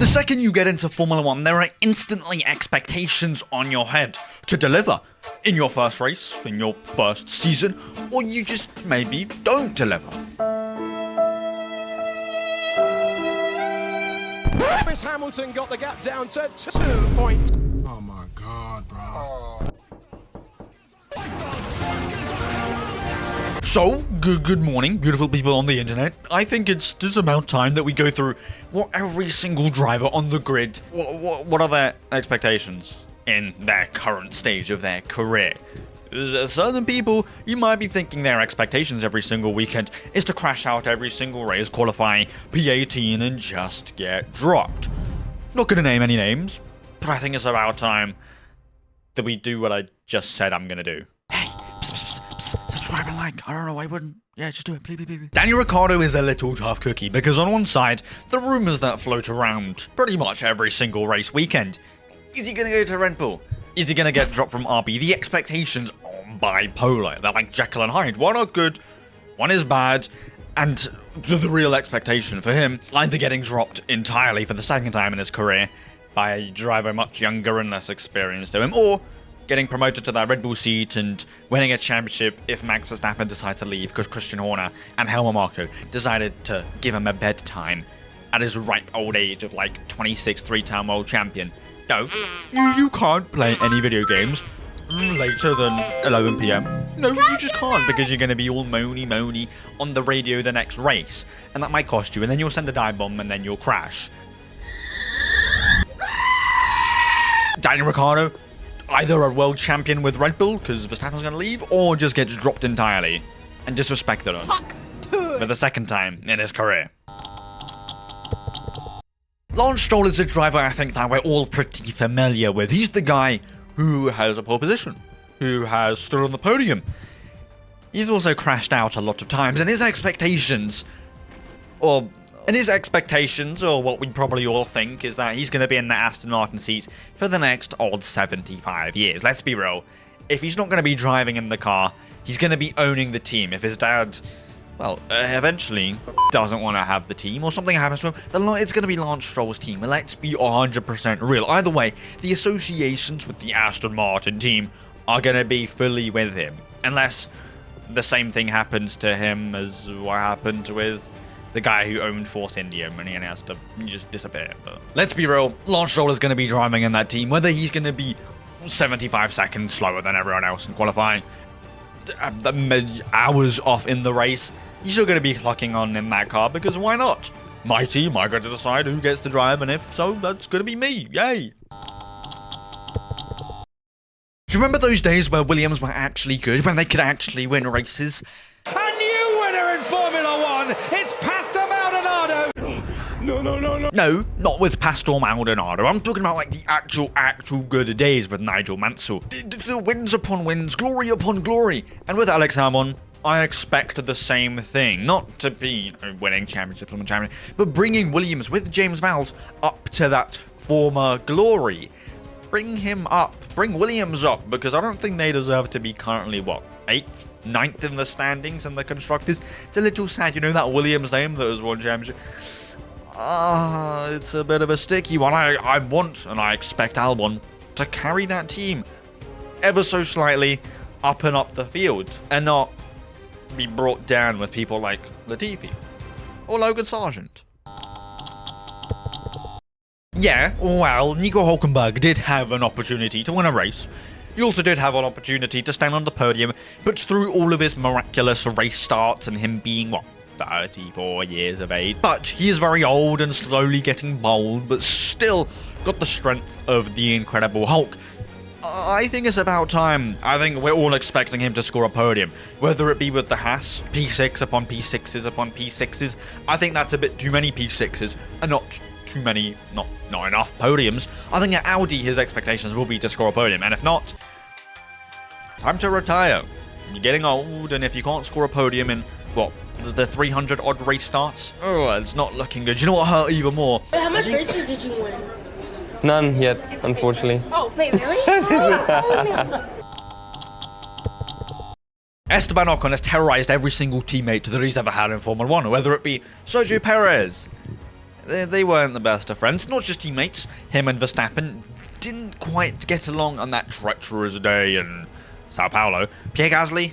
The second you get into Formula 1, there are instantly expectations on your head to deliver in your first race, in your first season, or you just maybe don't deliver. Lewis Hamilton got the gap down to 2 points. Oh my God, bro. So, good morning, beautiful people on the internet. I think it's just about time that we go through what every single driver on the grid, what are their expectations in their current stage of their career. Certain people, you might be thinking their expectations every single weekend is to crash out every single race, qualify P18 and just get dropped. Not gonna name any names, but I think it's about time that we do what I just said I'm gonna do. Hey, subscribe and like. I don't know, I wouldn't. Yeah, just do it, please. Daniel Ricciardo is a little tough cookie because on one side, the rumours that float around pretty much every single race weekend. Is he gonna go to Red Bull? Is he gonna get dropped from RB? The expectations are bipolar. They're like Jekyll and Hyde. One are good, one is bad, and the real expectation for him, either getting dropped entirely for the second time in his career by a driver much younger and less experienced to him, or getting promoted to that Red Bull seat and winning a championship if Max Verstappen decides to leave because Christian Horner and Helmut Marko decided to give him a bedtime at his ripe old age of like 26 three-time world champion. No, you can't play any video games later than 11 PM. No, you just can't because you're going to be all moany on the radio the next race. And that might cost you, and then you'll send a dive bomb and then you'll crash. Daniel Ricciardo, either a world champion with Red Bull because Verstappen's going to leave, or just gets dropped entirely and disrespected for the second time in his career. Lance Stroll is a driver I think that we're all pretty familiar with. He's the guy who has a pole position, who has stood on the podium. He's also crashed out a lot of times, and his expectations, or what we probably all think, is that he's going to be in the Aston Martin seat for the next odd 75 years. Let's be real. If he's not going to be driving in the car, he's going to be owning the team. If his dad, well, eventually doesn't want to have the team or something happens to him, then it's going to be Lance Stroll's team. Let's be 100% real. Either way, the associations with the Aston Martin team are going to be fully with him. Unless the same thing happens to him as what happened with the guy who owned Force India and he has to just disappear. But let's be real, Lance Stroll is going to be driving in that team, whether he's going to be 75 seconds slower than everyone else in qualifying, hours off in the race. You're still going to be clocking on in that car because why not? My team, I got to decide who gets to drive, and if so, that's going to be me. Yay! Do you remember those days where Williams were actually good, when they could actually win races? A new winner in Formula 1! It's Pastor Maldonado! No. No, not with Pastor Maldonado. I'm talking about like the actual good days with Nigel Mansell. The wins upon wins, glory upon glory. And with Alex Albon, I expect the same thing. Not to be winning championships on the champion, but bringing Williams with James Vowles up to that former glory. Bring him up. Bring Williams up, because I don't think they deserve to be currently, 8th, 9th in the standings and the constructors. It's a little sad, you know, that Williams name that was won championship. It's a bit of a sticky one. I want and I expect Albon to carry that team ever so slightly up and up the field and not be brought down with people like Latifi or Logan Sargeant. Yeah, well, Nico Hülkenberg did have an opportunity to win a race. He also did have an opportunity to stand on the podium, but through all of his miraculous race starts and him being, 34 years of age. But he is very old and slowly getting bold, but still got the strength of the Incredible Hulk. I think it's about time. I think we're all expecting him to score a podium, whether it be with the Haas, P6 upon P6s upon P6s. I think that's a bit too many P6s, and not too many, not enough podiums. I think at Audi, his expectations will be to score a podium, and if not, time to retire. You're getting old, and if you can't score a podium in, the 300 odd race starts, it's not looking good. You know what hurt even more? How much races did you win? None yet, unfortunately. Oh, wait, really? Esteban Ocon has terrorized every single teammate that he's ever had in Formula 1, whether it be Sergio Perez, They weren't the best of friends, not just teammates. Him and Verstappen didn't quite get along on that treacherous day in Sao Paulo. Pierre Gasly?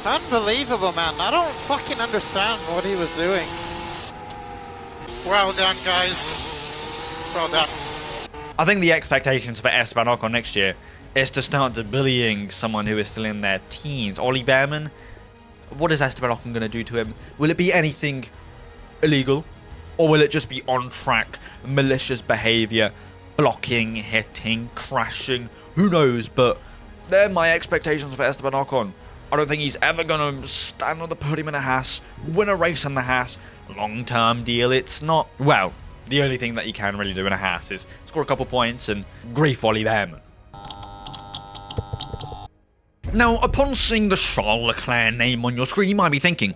Unbelievable, man. I don't fucking understand what he was doing. Well done, guys. Well done. I think the expectations for Esteban Ocon next year is to start bullying someone who is still in their teens. Ollie Behrman? What is Esteban Ocon going to do to him? Will it be anything illegal? Or will it just be on-track, malicious behaviour, blocking, hitting, crashing? Who knows, but they're my expectations for Esteban Ocon. I don't think he's ever going to stand on the podium in a Haas, win a race in the Haas. Long-term deal, it's not... Well, the only thing that you can really do in a Haas is score a couple points and grief Ollie Behrman. Now, upon seeing the Charles Leclerc name on your screen, you might be thinking,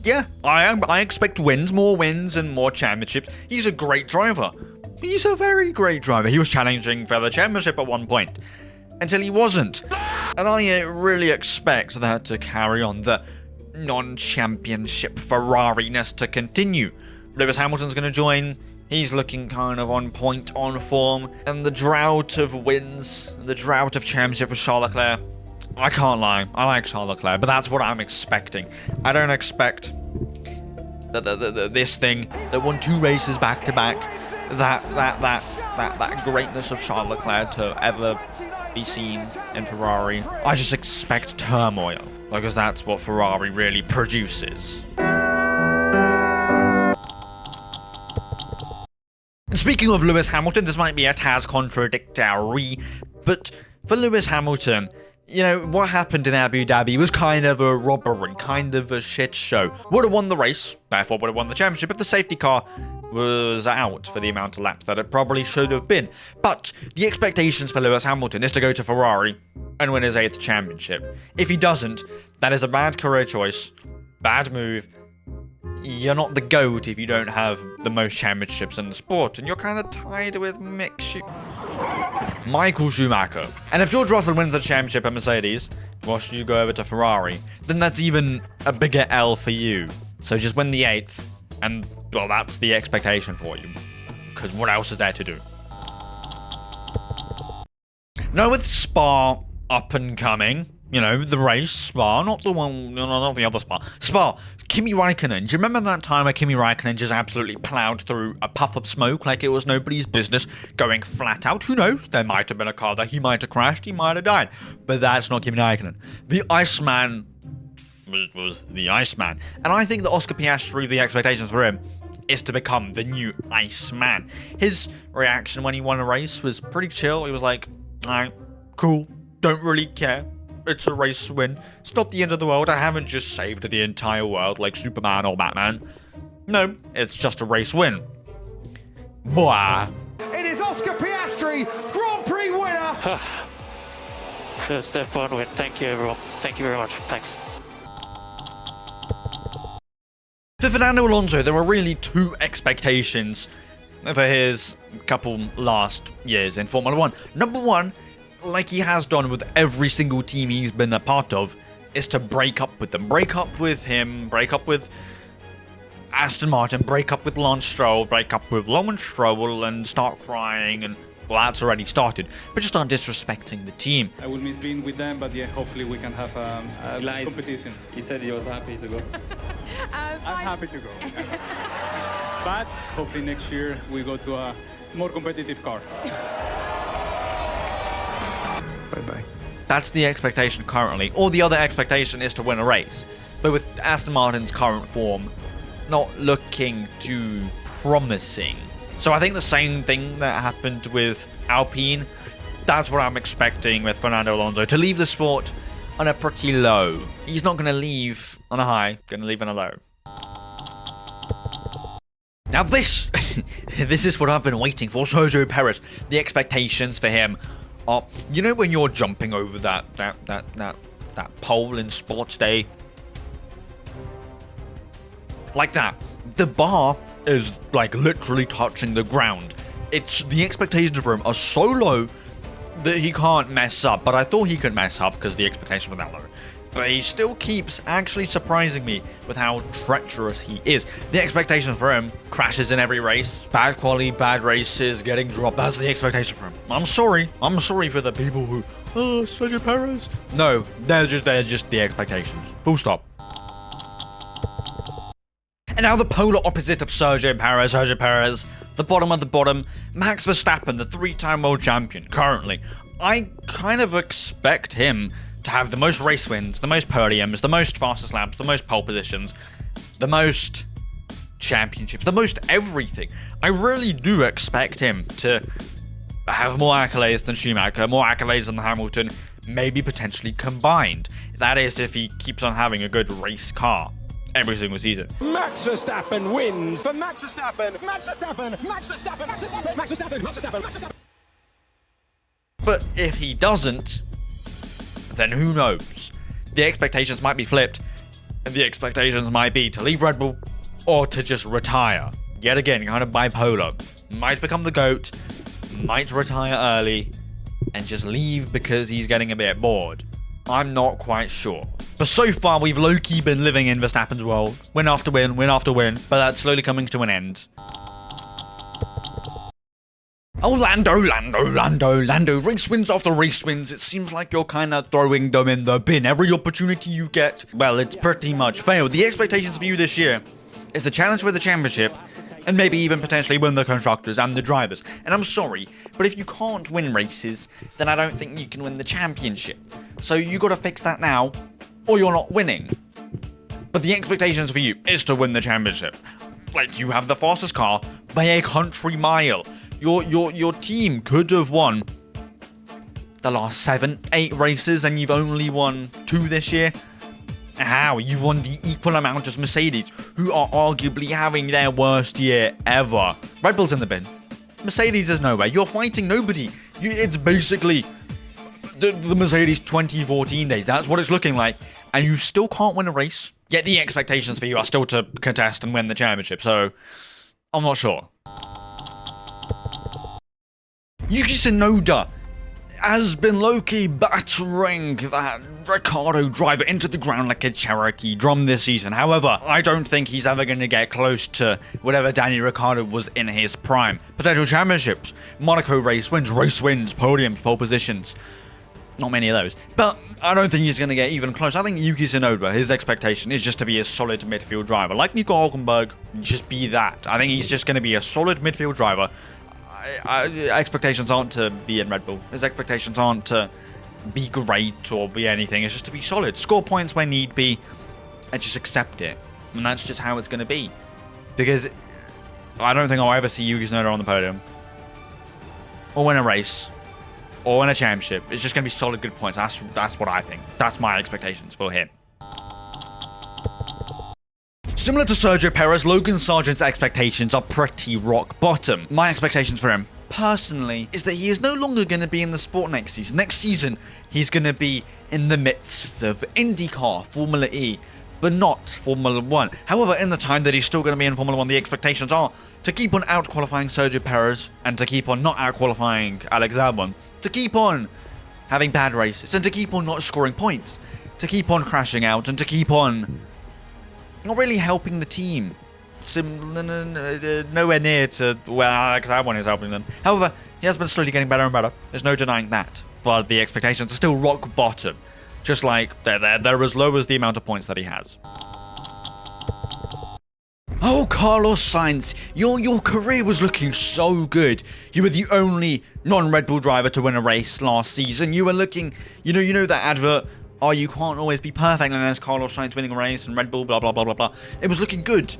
yeah, I expect wins, more wins and more championships. He's a great driver. He's a very great driver. He was challenging for the championship at one point, until he wasn't. And I really expect that to carry on, the non-championship Ferrari-ness to continue. Lewis Hamilton's going to join. He's looking kind of on point, on form. And the drought of wins, the drought of championship for Charles Leclerc, I can't lie, I like Charles Leclerc, but that's what I'm expecting. I don't expect this thing that won 2 races back to back, that greatness of Charles Leclerc to ever be seen in Ferrari. I just expect turmoil, because that's what Ferrari really produces. And speaking of Lewis Hamilton, this might be a tad contradictory, but for Lewis Hamilton, you know, what happened in Abu Dhabi was kind of a robbery, kind of a shit show. Would have won the race, therefore would have won the championship if the safety car was out for the amount of laps that it probably should have been. But the expectations for Lewis Hamilton is to go to Ferrari and win his 8th championship. If he doesn't, that is a bad career choice, bad move. You're not the GOAT if you don't have the most championships in the sport, and you're kind of tied with Michael Schumacher. And if George Russell wins the championship at Mercedes, whilst you go over to Ferrari, then that's even a bigger L for you. So just win the 8th, and, well, that's the expectation for you. Because what else is there to do? Now with Spa up and coming, you know, the race, Spa, not the one, not the other Spa. Spa, Kimi Raikkonen. Do you remember that time where Kimi Raikkonen just absolutely plowed through a puff of smoke like it was nobody's business, going flat out? Who knows? There might have been a car that he might have crashed, he might have died. But that's not Kimi Raikkonen. The Iceman was the Iceman. And I think that Oscar Piastri, the expectations for him is to become the new Iceman. His reaction when he won a race was pretty chill. He was like, alright, cool, don't really care. It's a race win. It's not the end of the world. I haven't just saved the entire world like Superman or Batman. No, it's just a race win. Boah. It is Oscar Piastri, Grand Prix winner. Step 1 win. Thank you, everyone. Thank you very much. Thanks. For Fernando Alonso, there were really 2 expectations for his couple last years in Formula 1. Number 1, like he has done with every single team he's been a part of, is to break up with them. Break up with him, break up with Aston Martin, break up with Lance Stroll, break up with Lawrence Stroll, and start crying, and, well, that's already started. But just start disrespecting the team. I will miss being with them, but yeah, hopefully we can have a competition. He said he was happy to go. I'm happy to go. But hopefully next year we go to a more competitive car. Bye-bye. That's the expectation currently. Or the other expectation is to win a race. But with Aston Martin's current form not looking too promising. So I think the same thing that happened with Alpine, that's what I'm expecting with Fernando Alonso. To leave the sport on a pretty low. He's not going to leave on a high, going to leave on a low. Now this, this is what I've been waiting for. Sergio Perez. The expectations for him are, you know, when you're jumping over that pole in sports day, like that. The bar is like literally touching the ground. It's the expectations for him are so low that he can't mess up. But I thought he could mess up because the expectations were that low. but he still keeps actually surprising me with how treacherous he is. The expectation for him, crashes in every race, bad quality, bad races, getting dropped. That's the expectation for him. I'm sorry for the people who, oh, Sergio Perez. No, they're just the expectations. Full stop. And now the polar opposite of Sergio Perez, the bottom of the bottom, Max Verstappen, the 3-time world champion, currently. I kind of expect him to have the most race wins, the most podiums, the most fastest laps, the most pole positions, the most championships, the most everything. I really do expect him to have more accolades than Schumacher, more accolades than Hamilton, maybe potentially combined. That is if he keeps on having a good race car every single season. Max Verstappen wins for Max Verstappen, Max Verstappen, Max Verstappen, Max Verstappen, Max Verstappen, Max Verstappen, Max Verstappen. But if he doesn't, then who knows? The expectations might be flipped, and the expectations might be to leave Red Bull or to just retire. Yet again, kind of bipolar. Might become the GOAT, might retire early, and just leave because he's getting a bit bored. I'm not quite sure. But so far, we've low-key been living in Verstappen's world. Win after win, win after win, but that's slowly coming to an end. Oh, Lando. Race wins after race wins. It seems like you're kind of throwing them in the bin. Every opportunity you get, well, it's pretty much failed. The expectations for you this year is the challenge for the championship and maybe even potentially win the constructors and the drivers. And I'm sorry, but if you can't win races, then I don't think you can win the championship. So you got to fix that now, or you're not winning. But the expectations for you is to win the championship. Like, you have the fastest car by a country mile. Your team could have won the last 7, 8 races, and you've only won 2 this year. How? You've won the equal amount as Mercedes, who are arguably having their worst year ever. Red Bull's in the bin. Mercedes is nowhere. You're fighting nobody. It's basically the Mercedes 2014 days. That's what it's looking like. And you still can't win a race. Yet the expectations for you are still to contest and win the championship. So, I'm not sure. Yuki Tsunoda has been low-key battering that Ricciardo driver into the ground like a Cherokee drum this season. However, I don't think he's ever going to get close to whatever Danny Ricciardo was in his prime. Potential championships, Monaco race wins, podiums, pole positions. Not many of those. But I don't think he's going to get even close. I think Yuki Tsunoda, his expectation is just to be a solid midfield driver. Like Nico Hülkenberg, just be that. I think he's just going to be a solid midfield driver. Expectations aren't to be in Red Bull. His expectations aren't to be great or be anything. It's just to be solid. Score points when need be and just accept it. And that's just how it's going to be. Because I don't think I'll ever see Yuki Tsunoda on the podium. Or win a race. Or win a championship. It's just going to be solid good points. That's what I think. That's my expectations for him. Similar to Sergio Perez, Logan Sargeant's expectations are pretty rock bottom. My expectations for him, personally, is that he is no longer going to be in the sport next season. Next season, he's going to be in the midst of IndyCar, Formula E, but not Formula 1. However, in the time that he's still going to be in Formula 1, the expectations are to keep on out-qualifying Sergio Perez and to keep on not out-qualifying Alex Albon, to keep on having bad races and to keep on not scoring points, to keep on crashing out and to keep on not really helping the team. Nowhere near to where Alex Albon is helping them. However, he has been slowly getting better and better. There's no denying that. But the expectations are still rock bottom. Just like they're as low as the amount of points that he has. Oh, Carlos Sainz, your career was looking so good. You were the only non-Red Bull driver to win a race last season. You were looking, you know that advert, oh, you can't always be perfect unless Carlos Sainz winning a race and Red Bull, blah, blah, blah, blah, blah. It was looking good.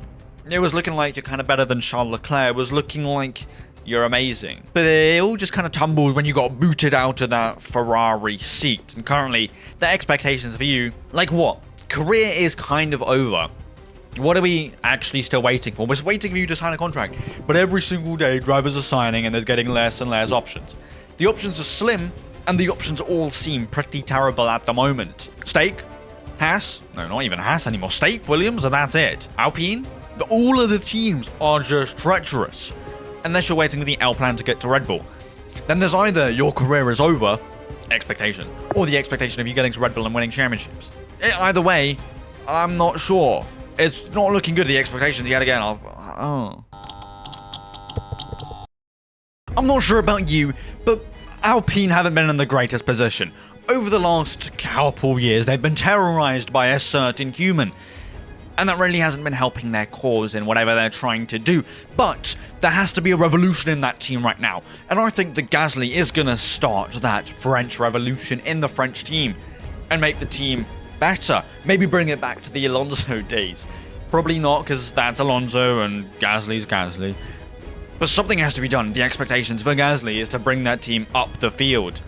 It was looking like you're kind of better than Charles Leclerc. It was looking like you're amazing. But it all just kind of tumbled when you got booted out of that Ferrari seat. And currently, the expectations for you, like what? Career is kind of over. What are we actually still waiting for? We're just waiting for you to sign a contract. But every single day, drivers are signing and there's getting less and less options. The options are slim. And the options all seem pretty terrible at the moment. Stake, Haas, no, not even Haas anymore. Stake, Williams, and that's it. Alpine, all of the teams are just treacherous. Unless you're waiting for the L plan to get to Red Bull. Then there's either your career is over, expectation, or the expectation of you getting to Red Bull and winning championships. Either way, I'm not sure. It's not looking good, the expectations yet again. I'm not sure about you, but Alpine haven't been in the greatest position. Over the last couple years, they've been terrorized by a certain human. And that really hasn't been helping their cause in whatever they're trying to do. But there has to be a revolution in that team right now. And I think that Gasly is going to start that French revolution in the French team and make the team better. Maybe bring it back to the Alonso days. Probably not, because that's Alonso and Gasly's Gasly. But something has to be done. The expectations for Gasly is to bring that team up the field.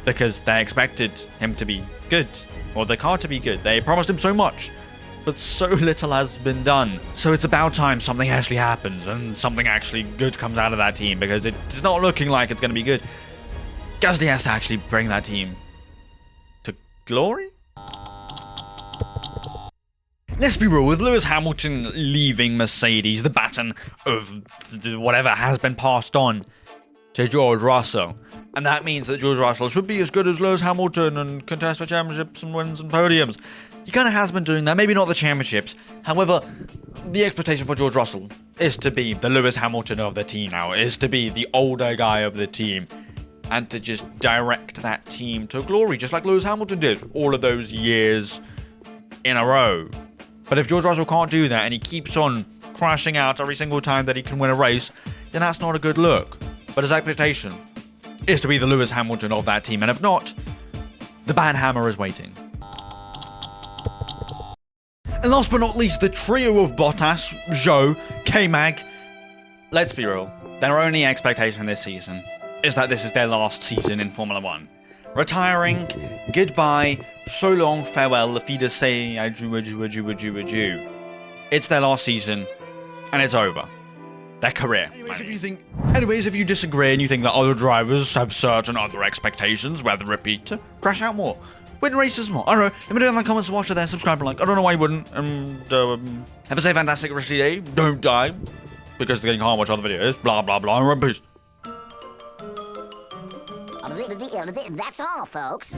Because they expected him to be good. Or the car to be good. They promised him so much. But so little has been done. So it's about time something actually happens and something actually good comes out of that team, because it's not looking like it's going to be good. Gasly has to actually bring that team to glory? Let's be real, with Lewis Hamilton leaving Mercedes, the baton of whatever has been passed on to George Russell. And that means that George Russell should be as good as Lewis Hamilton and contest for championships and wins and podiums. He kind of has been doing that, maybe not the championships. However, the expectation for George Russell is to be the Lewis Hamilton of the team now, is to be the older guy of the team, and to just direct that team to glory, just like Lewis Hamilton did all of those years in a row. But if George Russell can't do that and he keeps on crashing out every single time that he can win a race, then that's not a good look. But his expectation is to be the Lewis Hamilton of that team, and if not, the bad hammer is waiting. And last but not least, the trio of Bottas, Zhou, K-Mag. Let's be real, their only expectation this season is that this is their last season in Formula 1. Retiring, goodbye, so long, farewell, la fide say adieu. It's their last season, and it's over. Their career. Anyways, if you disagree and you think that other drivers have certain other expectations, whether it be to crash out more, win races more, I don't know, let me know in the comments, watch it there, subscribe and like. I don't know why you wouldn't. Have a safe, fantastic rest of your day. Don't die, because then you can't watch other videos. Blah, blah, blah, and peace. That's all, folks.